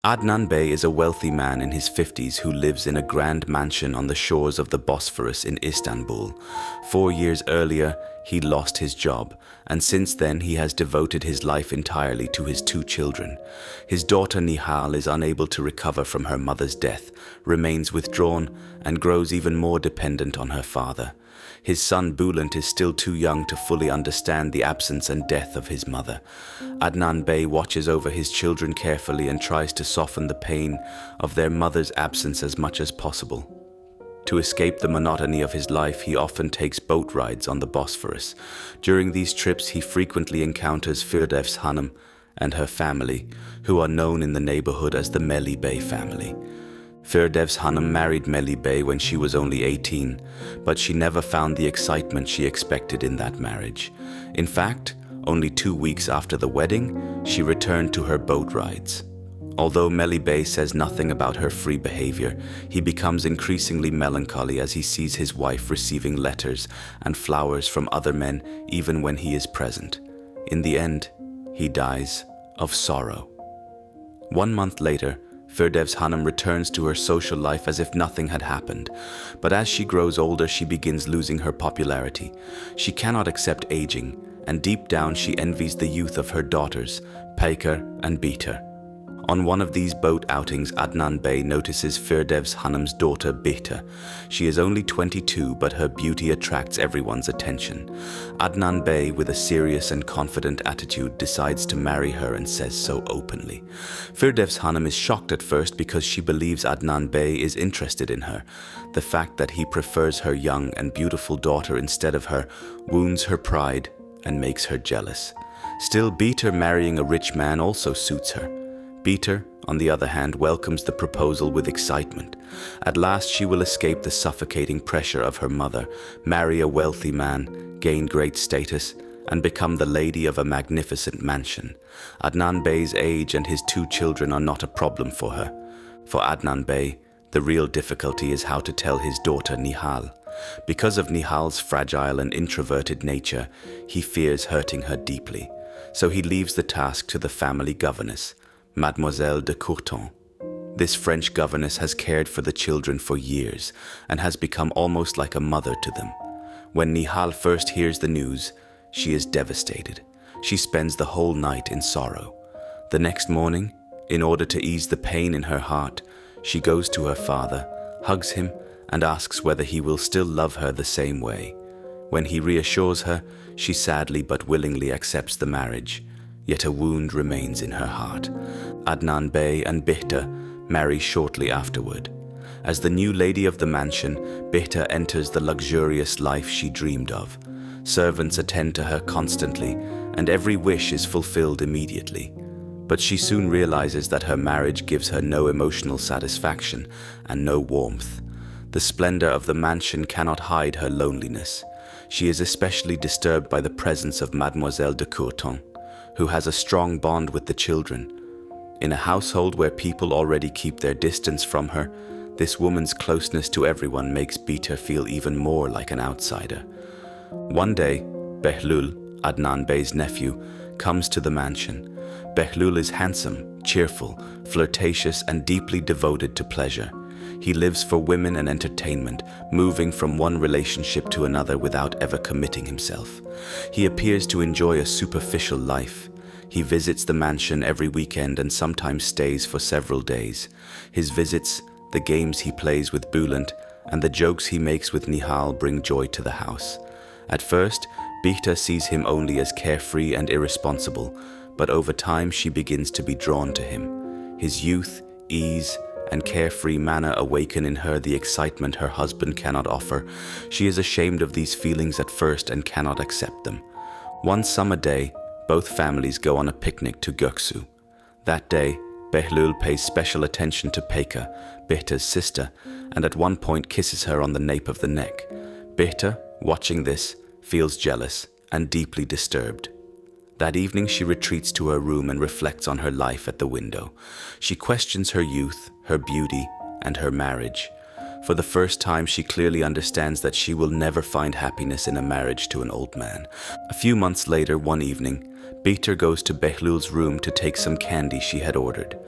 Adnan Bey is a wealthy man in his 50s who lives in a grand mansion on the shores of the Bosphorus in Istanbul. 4 years earlier, he lost his job, and since then he has devoted his life entirely to his 2 children. His daughter Nihal is unable to recover from her mother's death, remains withdrawn, and grows even more dependent on her father. His son Bülent is still too young to fully understand the absence and death of his mother. Adnan Bey watches over his children carefully and tries to soften the pain of their mother's absence as much as possible. To escape the monotony of his life, he often takes boat rides on the Bosphorus. During these trips, he frequently encounters Firdevs Hanım and her family, who are known in the neighborhood as the Melih Bey family. Firdevs Hanım married Melih Bey when she was only 18, but she never found the excitement she expected in that marriage. In fact, only 2 weeks after the wedding, she returned to her boat rides. Although Melih Bey says nothing about her free behavior, he becomes increasingly melancholy as he sees his wife receiving letters and flowers from other men even when he is present. In the end, he dies of sorrow. 1 month later, Firdevs Hanım returns to her social life as if nothing had happened. But as she grows older, she begins losing her popularity. She cannot accept aging, and deep down she envies the youth of her daughters, Bihter and Bihter. On one of these boat outings, Adnan Bey notices Firdevs Hanım's daughter Bihter. She is only 22, but her beauty attracts everyone's attention. Adnan Bey, with a serious and confident attitude, decides to marry her and says so openly. Firdevs Hanım is shocked at first because she believes Adnan Bey is interested in her. The fact that he prefers her young and beautiful daughter instead of her wounds her pride and makes her jealous. Still, Bihter marrying a rich man also suits her. Bihter, on the other hand, welcomes the proposal with excitement. At last she will escape the suffocating pressure of her mother, marry a wealthy man, gain great status, and become the lady of a magnificent mansion. Adnan Bey's age and his 2 children are not a problem for her. For Adnan Bey, the real difficulty is how to tell his daughter Nihal. Because of Nihal's fragile and introverted nature, he fears hurting her deeply. So he leaves the task to the family governess, Mademoiselle de Courton. This French governess has cared for the children for years and has become almost like a mother to them. When Nihal first hears the news, she is devastated. She spends the whole night in sorrow. The next morning, in order to ease the pain in her heart, she goes to her father, hugs him, and asks whether he will still love her the same way. When he reassures her, she sadly but willingly accepts the marriage. Yet a wound remains in her heart. Adnan Bey and Bihter marry shortly afterward. As the new lady of the mansion, Bihter enters the luxurious life she dreamed of. Servants attend to her constantly, and every wish is fulfilled immediately. But she soon realizes that her marriage gives her no emotional satisfaction and no warmth. The splendor of the mansion cannot hide her loneliness. She is especially disturbed by the presence of Mademoiselle de Courton, who has a strong bond with the children. In a household where people already keep their distance from her, this woman's closeness to everyone makes Bihter feel even more like an outsider. One day, Behlul, Adnan Bey's nephew, comes to the mansion. Behlul is handsome, cheerful, flirtatious, and deeply devoted to pleasure. He lives for women and entertainment, moving from one relationship to another without ever committing himself. He appears to enjoy a superficial life. He visits the mansion every weekend and sometimes stays for several days. His visits, the games he plays with Bülent, and the jokes he makes with Nihal bring joy to the house. At first, Bihter sees him only as carefree and irresponsible, but over time she begins to be drawn to him. His youth, ease, and carefree manner awaken in her the excitement her husband cannot offer. She is ashamed of these feelings at first and cannot accept them. One summer day, both families go on a picnic to Göksu. That day, Behlul pays special attention to Peka, Bihter's sister, and at one point kisses her on the nape of the neck. Bihter, watching this, feels jealous and deeply disturbed. That evening she retreats to her room and reflects on her life at the window. She questions her youth, her beauty, and her marriage. For the first time, she clearly understands that she will never find happiness in a marriage to an old man. A few months later, one evening, Bihter goes to Behlul's room to take some candy she had ordered.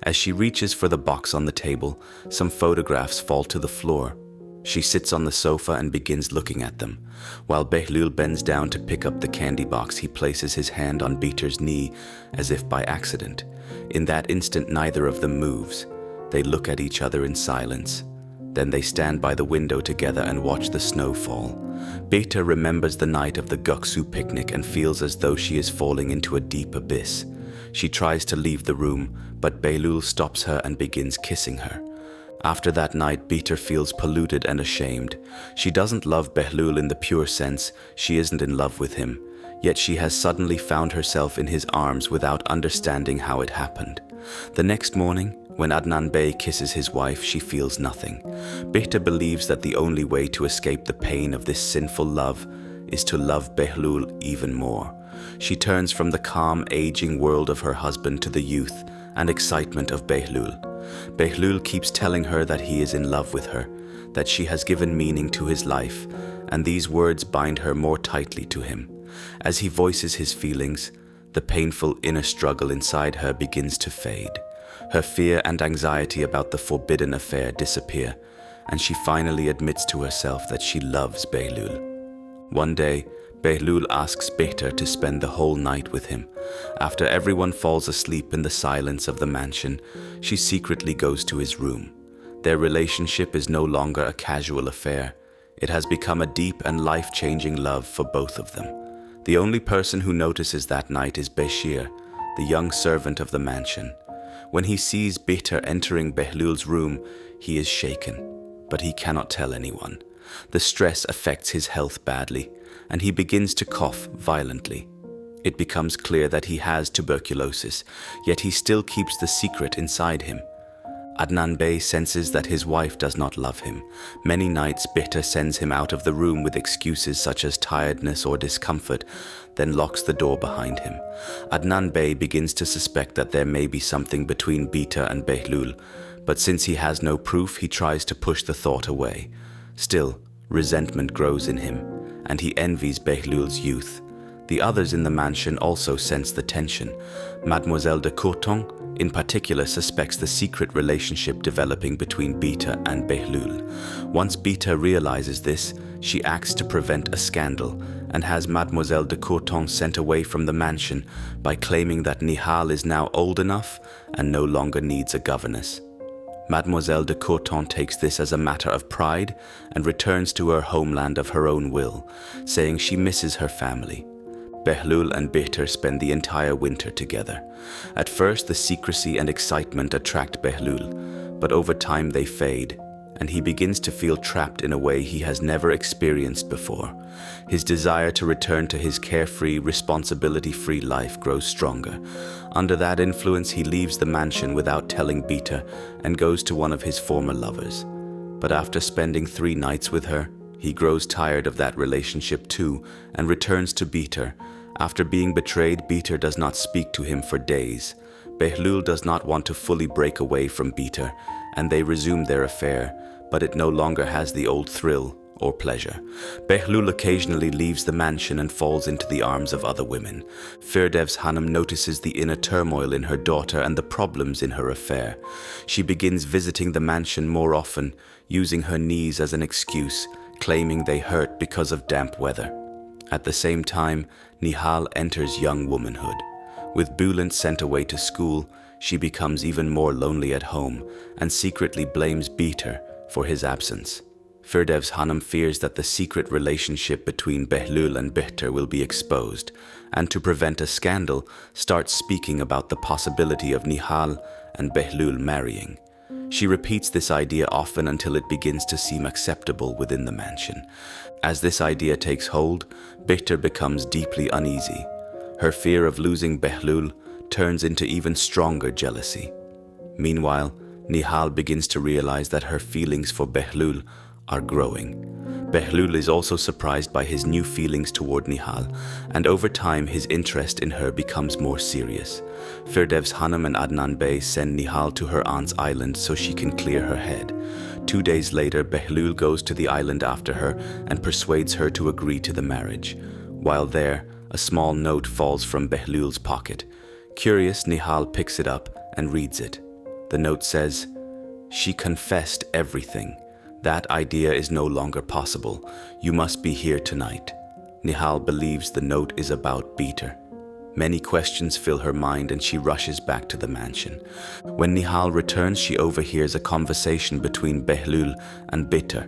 As she reaches for the box on the table, some photographs fall to the floor. She sits on the sofa and begins looking at them. While Behlul bends down to pick up the candy box, he places his hand on Bihter's knee as if by accident. In that instant, neither of them moves. They look at each other in silence. Then they stand by the window together and watch the snow fall. Bihter remembers the night of the Göksu picnic and feels as though she is falling into a deep abyss. She tries to leave the room, but Behlul stops her and begins kissing her. After that night, Bihter feels polluted and ashamed. She doesn't love Behlul in the pure sense. She isn't in love with him. Yet she has suddenly found herself in his arms without understanding how it happened. The next morning, when Adnan Bey kisses his wife, she feels nothing. Bihter believes that the only way to escape the pain of this sinful love is to love Behlul even more. She turns from the calm, aging world of her husband to the youth and excitement of Behlul. Behlul keeps telling her that he is in love with her, that she has given meaning to his life, and these words bind her more tightly to him. As he voices his feelings, the painful inner struggle inside her begins to fade. Her fear and anxiety about the forbidden affair disappear, and she finally admits to herself that she loves Behlul. One day, Behlul asks Bihter to spend the whole night with him. After everyone falls asleep in the silence of the mansion, she secretly goes to his room. Their relationship is no longer a casual affair. It has become a deep and life-changing love for both of them. The only person who notices that night is Bashir, the young servant of the mansion. When he sees Bihter entering Behlul's room, he is shaken, but he cannot tell anyone. The stress affects his health badly, and he begins to cough violently. It becomes clear that he has tuberculosis, yet he still keeps the secret inside him. Adnan Bey senses that his wife does not love him. Many nights, Bihter sends him out of the room with excuses such as tiredness or discomfort, then locks the door behind him. Adnan Bey begins to suspect that there may be something between Bihter and Behlul, but since he has no proof, he tries to push the thought away. Still, resentment grows in him, and he envies Behlul's youth. The others in the mansion also sense the tension. Mademoiselle de Courton, in particular, suspects the secret relationship developing between Bihter and Behlul. Once Bihter realizes this, she acts to prevent a scandal and has Mademoiselle de Courton sent away from the mansion by claiming that Nihal is now old enough and no longer needs a governess. Mademoiselle de Courton takes this as a matter of pride and returns to her homeland of her own will, saying she misses her family. Behlul and Bihter spend the entire winter together. At first, the secrecy and excitement attract Behlul, but over time they fade, and he begins to feel trapped in a way he has never experienced before. His desire to return to his carefree, responsibility-free life grows stronger. Under that influence, he leaves the mansion without telling Bihter and goes to one of his former lovers. But after spending 3 nights with her, he grows tired of that relationship too and returns to Bihter. After being betrayed, Bihter does not speak to him for days. Behlul does not want to fully break away from Bihter, and they resume their affair, but it no longer has the old thrill or pleasure. Behlul occasionally leaves the mansion and falls into the arms of other women. Firdevs Hanım notices the inner turmoil in her daughter and the problems in her affair. She begins visiting the mansion more often, using her knees as an excuse, claiming they hurt because of damp weather. At the same time, Nihal enters young womanhood. With Bülent sent away to school, she becomes even more lonely at home and secretly blames Bihter for his absence. Firdevs Hanım fears that the secret relationship between Behlul and Bihter will be exposed, and to prevent a scandal, starts speaking about the possibility of Nihal and Behlul marrying. She repeats this idea often until it begins to seem acceptable within the mansion. As this idea takes hold, Bihter becomes deeply uneasy. Her fear of losing Behlul turns into even stronger jealousy. Meanwhile, Nihal begins to realize that her feelings for Behlul are growing. Behlul is also surprised by his new feelings toward Nihal, and over time his interest in her becomes more serious. Firdevs Hanım and Adnan Bey send Nihal to her aunt's island so she can clear her head. 2 days later, Behlul goes to the island after her and persuades her to agree to the marriage. While there, a small note falls from Behlul's pocket. Curious, Nihal picks it up and reads it. The note says, "She confessed everything. That idea is no longer possible. You must be here tonight." Nihal believes the note is about Bihter. Many questions fill her mind and she rushes back to the mansion. When Nihal returns, she overhears a conversation between Behlul and Bihter.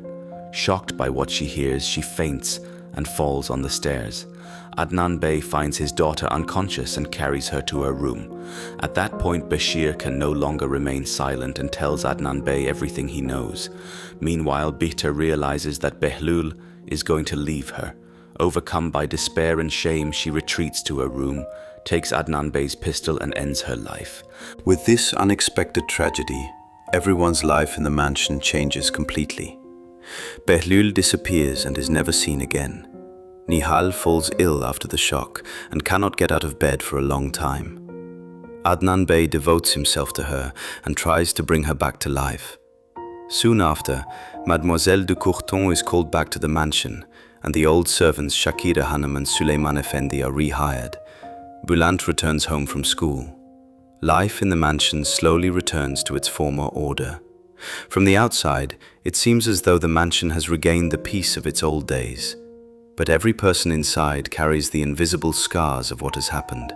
Shocked by what she hears, she faints and falls on the stairs. Adnan Bey finds his daughter unconscious and carries her to her room. At that point, Bashir can no longer remain silent and tells Adnan Bey everything he knows. Meanwhile, Bihter realizes that Behlul is going to leave her. Overcome by despair and shame, she retreats to her room, takes Adnan Bey's pistol and ends her life. With this unexpected tragedy, everyone's life in the mansion changes completely. Behlul disappears and is never seen again. Nihal falls ill after the shock and cannot get out of bed for a long time. Adnan Bey devotes himself to her and tries to bring her back to life. Soon after, Mademoiselle de Courton is called back to the mansion, and the old servants Shakira Hanım and Süleyman Efendi are rehired. Bülent returns home from school. Life in the mansion slowly returns to its former order. From the outside, it seems as though the mansion has regained the peace of its old days. But every person inside carries the invisible scars of what has happened.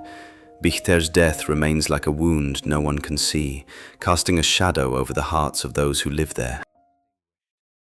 Bihter's death remains like a wound no one can see, casting a shadow over the hearts of those who live there.